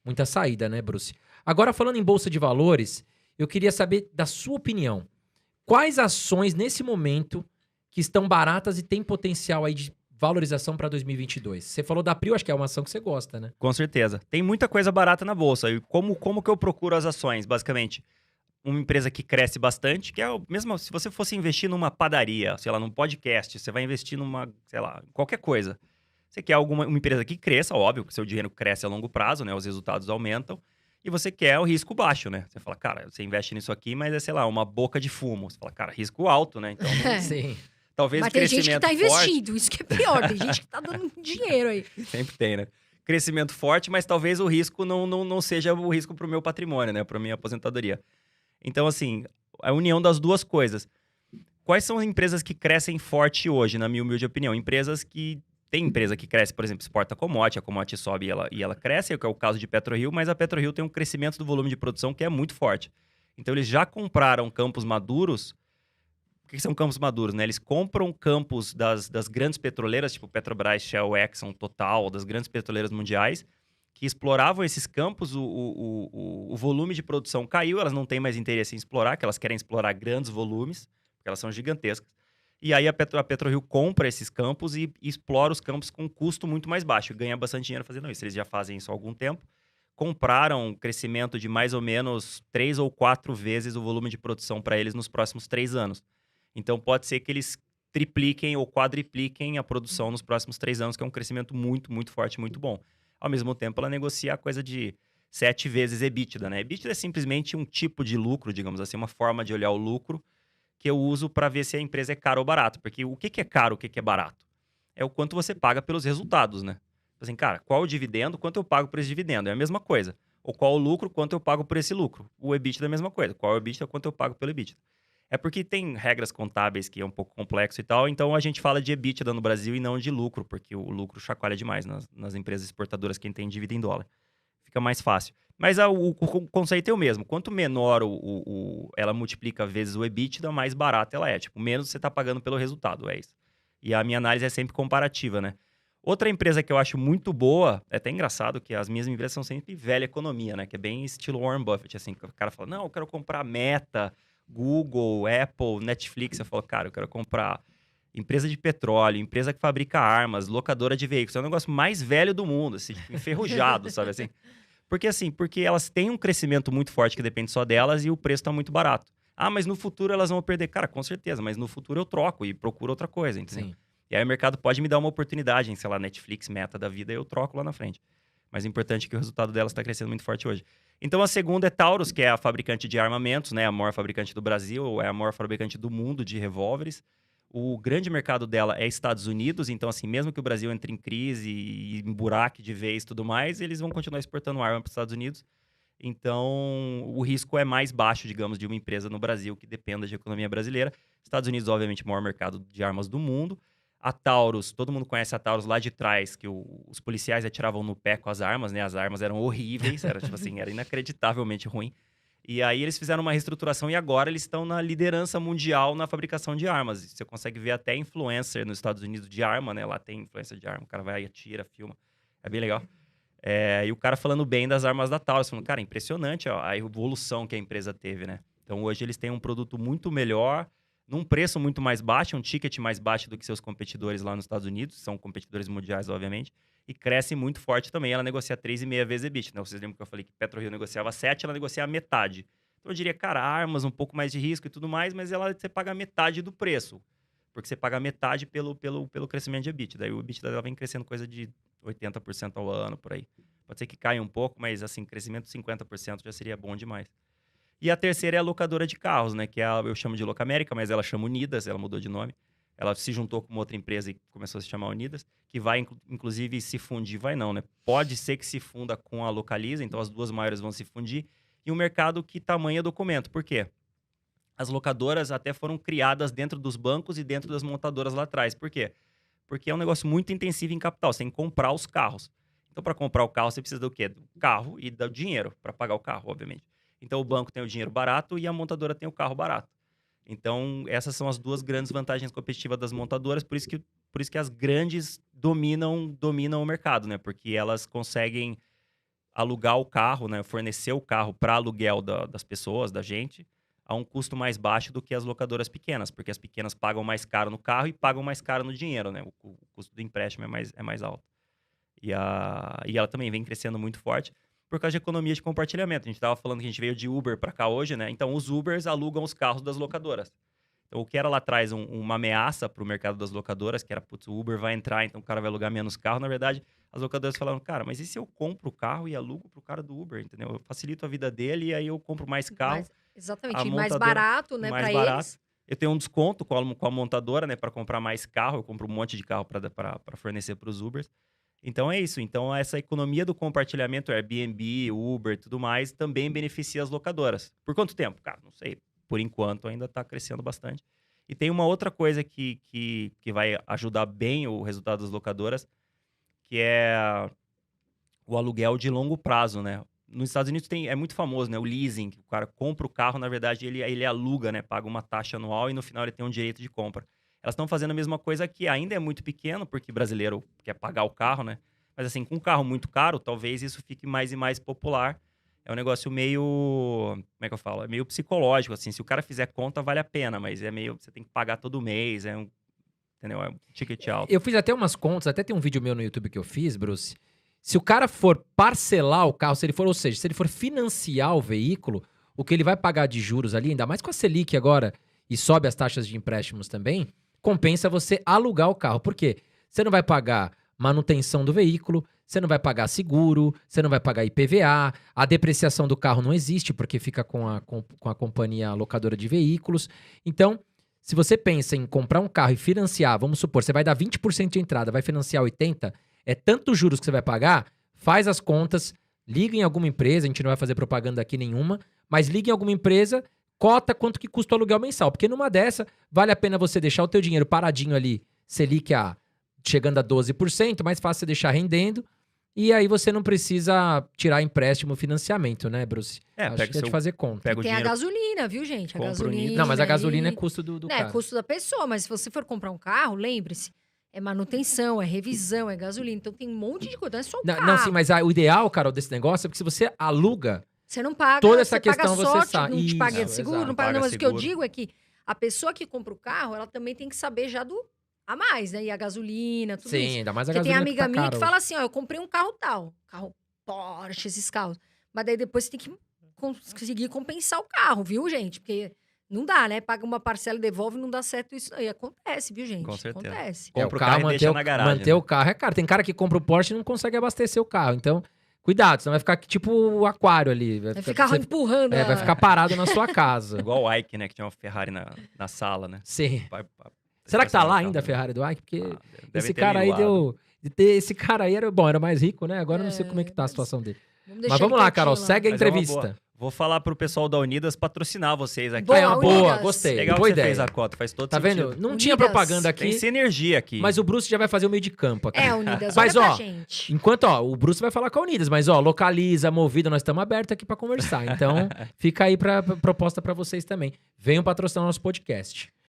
muita saída, né, Bruce? Agora, falando em Bolsa de Valores, eu queria saber da sua opinião. Quais ações, nesse momento, que estão baratas e têm potencial aí de valorização para 2022? Você falou da Prio, acho que é uma ação que você gosta, né? Com certeza. Tem muita coisa barata na bolsa. E como que eu procuro as ações? Basicamente, uma empresa que cresce bastante, que é o mesmo se você fosse investir numa padaria, sei lá, num podcast, você vai investir numa, sei lá, qualquer coisa. Você quer uma empresa que cresça, óbvio, que seu dinheiro cresce a longo prazo, né? Os resultados aumentam. E você quer o risco baixo, né? Você fala, cara, você investe nisso aqui, mas é, sei lá, uma boca de fumo. Você fala, cara, risco alto, né? Então, Sim. talvez Mas o tem gente que crescimento tá forte... investindo, isso que é pior. Tem gente que tá dando dinheiro aí. Sempre tem, né? Crescimento forte, mas talvez o risco não seja o risco para o meu patrimônio, né? Para minha aposentadoria. Então, assim, a união das duas coisas. Quais são as empresas que crescem forte hoje, na minha humilde opinião? Empresas que... Tem empresa que cresce, por exemplo, exporta commodity, a commodity sobe e ela cresce, que é o caso de PetroRio, mas a PetroRio tem um crescimento do volume de produção que é muito forte. Então, eles já compraram campos maduros. O que são campos maduros, né? Eles compram campos das grandes petroleiras, tipo Petrobras, Shell, Exxon, Total, das grandes petroleiras mundiais, que exploravam esses campos, o volume de produção caiu, elas não têm mais interesse em explorar, que elas querem explorar grandes volumes, porque elas são gigantescas. E aí a PetroRio compra esses campos e explora os campos com um custo muito mais baixo, ganha bastante dinheiro fazendo isso. Eles já fazem isso há algum tempo. Compraram um crescimento de mais ou menos 3 ou 4 vezes o volume de produção para eles nos próximos 3 anos. Então, pode ser que eles tripliquem ou quadripliquem a produção nos próximos 3 anos, que é um crescimento muito, muito forte, muito bom. Ao mesmo tempo, ela negocia a coisa de 7 vezes EBITDA, né? EBITDA é simplesmente um tipo de lucro, digamos assim, uma forma de olhar o lucro que eu uso para ver se a empresa é cara ou barato. Porque o que é caro, o que é barato? É o quanto você paga pelos resultados, né? Assim, cara, qual o dividendo, quanto eu pago por esse dividendo? É a mesma coisa. Ou qual o lucro, quanto eu pago por esse lucro? O EBITDA é a mesma coisa. Qual é o EBITDA, quanto eu pago pelo EBITDA? É porque tem regras contábeis que é um pouco complexo e tal, então a gente fala de EBITDA no Brasil e não de lucro, porque o lucro chacoalha demais nas empresas exportadoras quem tem dívida em dólar. Fica mais fácil. Mas o conceito é o mesmo. Quanto menor ela multiplica vezes o EBITDA, mais barata ela é. Tipo, menos você está pagando pelo resultado, é isso. E a minha análise é sempre comparativa, né? Outra empresa que eu acho muito boa, é até engraçado que as minhas empresas são sempre velha economia, né? Que é bem estilo Warren Buffett, assim. O cara fala, não, eu quero comprar Meta, Google, Apple, Netflix. Eu falo, cara, eu quero comprar empresa de petróleo, empresa que fabrica armas, locadora de veículos. É o negócio mais velho do mundo, assim, enferrujado, sabe assim? Porque elas têm um crescimento muito forte que depende só delas e o preço está muito barato. Ah, mas no futuro elas vão perder. Cara, com certeza, mas no futuro eu troco e procuro outra coisa, entendeu? Sim. E aí o mercado pode me dar uma oportunidade em, sei lá, Netflix, Meta da vida, eu troco lá na frente. Mas o importante é que o resultado delas está crescendo muito forte hoje. Então a segunda é Taurus, que é a fabricante de armamentos, né? A maior fabricante do Brasil, é a maior fabricante do mundo de revólveres. O grande mercado dela é Estados Unidos, então assim, mesmo que o Brasil entre em crise e emburaque de vez e tudo mais, eles vão continuar exportando arma para os Estados Unidos. Então, o risco é mais baixo, digamos, de uma empresa no Brasil que dependa de economia brasileira. Estados Unidos, obviamente, o maior mercado de armas do mundo. A Taurus, todo mundo conhece a Taurus lá de trás, que os policiais atiravam no pé com as armas, né? As armas eram horríveis, era tipo assim, era inacreditavelmente ruim. E aí eles fizeram uma reestruturação e agora eles estão na liderança mundial na fabricação de armas. Você consegue ver até influencer nos Estados Unidos de arma, né? Lá tem influencer de arma, o cara vai e atira, filma. É bem legal. E o cara falando bem das armas da Taurus, falando, cara, impressionante ó, a evolução que a empresa teve, né? Então hoje eles têm um produto muito melhor, num preço muito mais baixo, um ticket mais baixo do que seus competidores lá nos Estados Unidos, são competidores mundiais, obviamente, e cresce muito forte também. Ela negocia 3,5 vezes EBITDA, né? Vocês lembram que eu falei que PetroRio negociava 7, ela negocia a metade. Então eu diria, cara, armas, um pouco mais de risco e tudo mais, mas você paga a metade do preço, porque você paga a metade pelo crescimento de EBITDA. Daí o EBITDA dela vem crescendo coisa de 80% ao ano, por aí. Pode ser que caia um pouco, mas assim, crescimento de 50% já seria bom demais. E a terceira é a locadora de carros, né? Que eu chamo de Locamérica, mas ela chama Unidas, ela mudou de nome. Ela se juntou com uma outra empresa e começou a se chamar Unidas, que vai, inclusive, se fundir. Vai não, né? Pode ser que se funda com a Localiza, então as duas maiores vão se fundir. E um mercado que tamanho é documento. Por quê? As locadoras até foram criadas dentro dos bancos e dentro das montadoras lá atrás. Por quê? Porque é um negócio muito intensivo em capital. Você tem que comprar os carros. Então, para comprar o carro, você precisa do quê? Do carro e do dinheiro para pagar o carro, obviamente. Então, o banco tem o dinheiro barato e a montadora tem o carro barato. Então, essas são as duas grandes vantagens competitivas das montadoras. Por isso que as grandes dominam o mercado, né? Porque elas conseguem alugar o carro, né? Fornecer o carro para aluguel das pessoas, da gente, a um custo mais baixo do que as locadoras pequenas, porque as pequenas pagam mais caro no carro e pagam mais caro no dinheiro, né? O custo do empréstimo é mais alto. E ela também vem crescendo muito forte por causa de economia de compartilhamento. A gente estava falando que a gente veio de Uber para cá hoje, né? Então, os Ubers alugam os carros das locadoras. Então, o que era lá atrás uma ameaça para o mercado das locadoras, que era, putz, o Uber vai entrar, então o cara vai alugar menos carro. Na verdade, as locadoras falaram, cara, mas e se eu compro o carro e alugo pro cara do Uber, entendeu? Eu facilito a vida dele e aí eu compro mais carro. Exatamente, e mais barato, né, para eles. Eu tenho um desconto com a montadora, né, para comprar mais carro. Eu compro um monte de carro para fornecer para os Ubers. Então é isso. Então essa economia do compartilhamento, Airbnb, Uber e tudo mais, também beneficia as locadoras. Por quanto tempo? Cara, não sei. Por enquanto ainda está crescendo bastante. E tem uma outra coisa que vai ajudar bem o resultado das locadoras, que é o aluguel de longo prazo, né? Nos Estados Unidos é muito famoso, né? O leasing. O cara compra o carro, na verdade, ele aluga, né? Paga uma taxa anual e no final ele tem um direito de compra. Elas estão fazendo a mesma coisa aqui. Ainda é muito pequeno, porque brasileiro quer pagar o carro, né? Mas assim, com um carro muito caro, talvez isso fique mais e mais popular. É um negócio meio... Como é que eu falo? É meio psicológico, assim. Se o cara fizer conta, vale a pena. Mas é meio... Você tem que pagar todo mês. Entendeu? É um ticket alto. Eu fiz até umas contas. Até tem um vídeo meu no YouTube que eu fiz, Bruce. Se o cara for parcelar o carro, ou seja, se ele for financiar o veículo, o que ele vai pagar de juros ali, ainda mais com a Selic agora, e sobe as taxas de empréstimos também, compensa você alugar o carro. Por quê? Você não vai pagar manutenção do veículo, você não vai pagar seguro, você não vai pagar IPVA, a depreciação do carro não existe, porque fica com a companhia locadora de veículos. Então, se você pensa em comprar um carro e financiar, vamos supor, você vai dar 20% de entrada, vai financiar 80%, é tantos juros que você vai pagar, faz as contas, liga em alguma empresa, a gente não vai fazer propaganda aqui nenhuma, mas liga em alguma empresa, cota quanto que custa o aluguel mensal, porque numa dessa, vale a pena você deixar o teu dinheiro paradinho ali, Selic chegando a 12%, mais fácil você deixar rendendo, e aí você não precisa tirar empréstimo, financiamento, né, Bruce? Acho que é de fazer conta. Pega o Tem dinheiro, a gasolina, viu, gente? A gasolina. Não, mas a gasolina é custo do É carro. custo da pessoa, mas se você for comprar um carro, lembre-se, é manutenção, é revisão, é gasolina. Então tem um monte de coisa, não é só o carro. Não, sim, mas o ideal, Carol, desse negócio é porque se você aluga, Você não paga, toda essa você questão paga você sorte, sabe. não te paga Isso, seguro, exato. não paga, Paga não, mas o que eu seguro. digo é que a pessoa que compra o carro, ela também tem que saber já do a mais, né? E a gasolina, tudo Sim, isso. ainda mais a Porque tem gasolina amiga minha cara que fala assim, ó, eu comprei um carro tal, carro Porsche, esses carros. Mas daí depois você tem que conseguir compensar o carro, viu, gente? Porque não dá, né? Paga uma parcela e devolve, não dá certo isso aí. Acontece, viu, gente? Com certeza. Acontece. Compra o carro e deixa na garagem. Manter o carro é caro. Tem cara que compra o Porsche e não consegue abastecer o carro. Então, cuidado, senão vai ficar tipo o aquário ali. Vai ficar empurrando. vai ficar parado na sua casa. Igual o Ike, né? Que tinha uma Ferrari na sala, né? Sim. Será que tá lá ainda a Ferrari do Ike? Porque esse cara aí deu... Esse cara aí era mais rico, né? Agora eu não sei como é que tá a situação dele. Mas vamos lá, Carol, segue a entrevista. Vou falar pro pessoal da Unidas patrocinar vocês aqui. Boa, gostei. Legal boa que ideia. você fez a cota, faz todo Tá sentido. vendo? Não Unidas. tinha propaganda aqui, Tem sinergia aqui. mas o Bruce já vai fazer o meio de campo aqui. Unidas, Mas, olha ó, pra gente. Enquanto, o Bruce vai falar com a Unidas, mas, Localiza, Movida, nós estamos abertos aqui pra conversar. Então, fica aí pra proposta pra vocês também. Venham patrocinar o nosso podcast.